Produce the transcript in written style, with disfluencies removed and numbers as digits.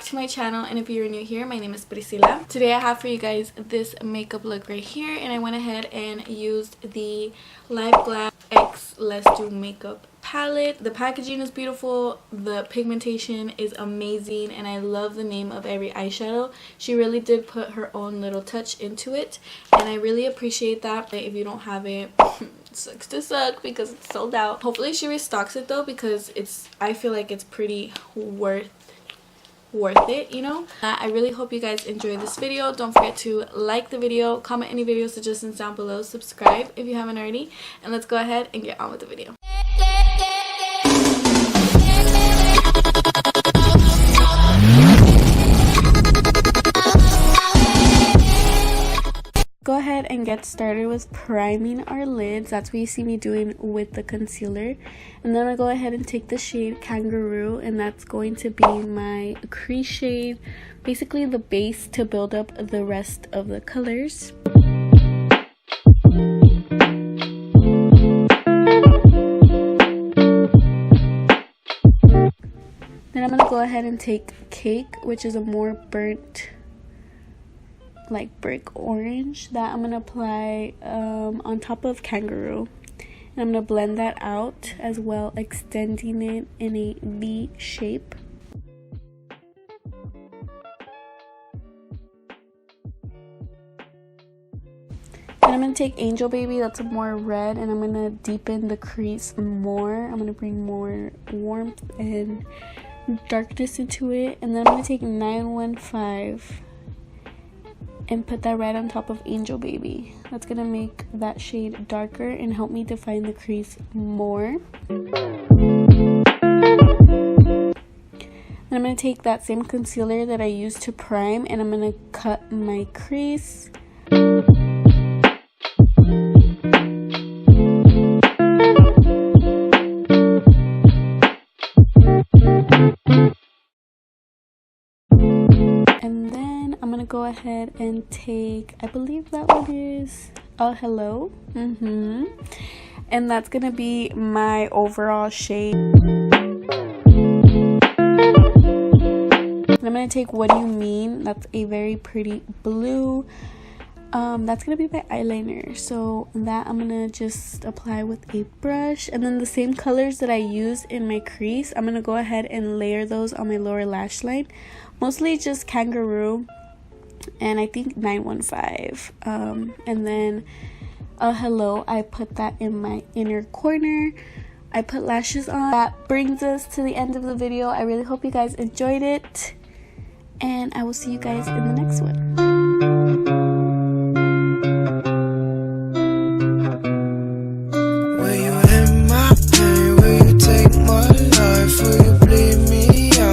to my channel, and if you're new here, my name is Priscilla. Today I have for you guys this makeup look right here, and I went ahead and used the Liveglam X Lesdomakeup palette. The packaging is beautiful, the pigmentation is amazing, and I love the name of every eyeshadow. She really did put her own little touch into it, and I really appreciate that. If you don't have it, sucks to suck because it's sold out. Hopefully she restocks it though, because I feel like it's pretty worth it, you know. I really hope you guys enjoy this video. Don't forget to like the video, comment any video suggestions down below, subscribe if you haven't already, and let's go ahead and get on with the video. Go ahead and get started with priming our lids. That's what you see me doing with the concealer. And then I go ahead and take the shade Kangaroo, and that's going to be my crease shade, basically the base to build up the rest of the colors. Then I'm going to go ahead and take Cake, which is a more burnt like brick orange, that I'm gonna apply on top of Kangaroo, and I'm gonna blend that out as well, extending it in a V shape. And I'm gonna take Angel Baby, that's a more red, and I'm gonna deepen the crease more. I'm gonna bring more warmth and darkness into it, and then I'm gonna take 915 and put that right on top of Angel Baby. That's gonna make that shade darker and help me define the crease more. Then I'm gonna take that same concealer that I used to prime, and I'm gonna cut my crease. And then I'm gonna go ahead and take, I believe that one is Hello, and that's gonna be my overall shade. And I'm gonna take What Do You Mean, that's a very pretty blue. That's gonna be my eyeliner, so that I'm gonna just apply with a brush. And then the same colors that I use in my crease, I'm gonna go ahead and layer those on my lower lash line, mostly just Kangaroo and I think 915, and then Hello, I put that in my inner corner. I put lashes on. That brings us to the end of the video. I really hope you guys enjoyed it, and I will see you guys in the next one.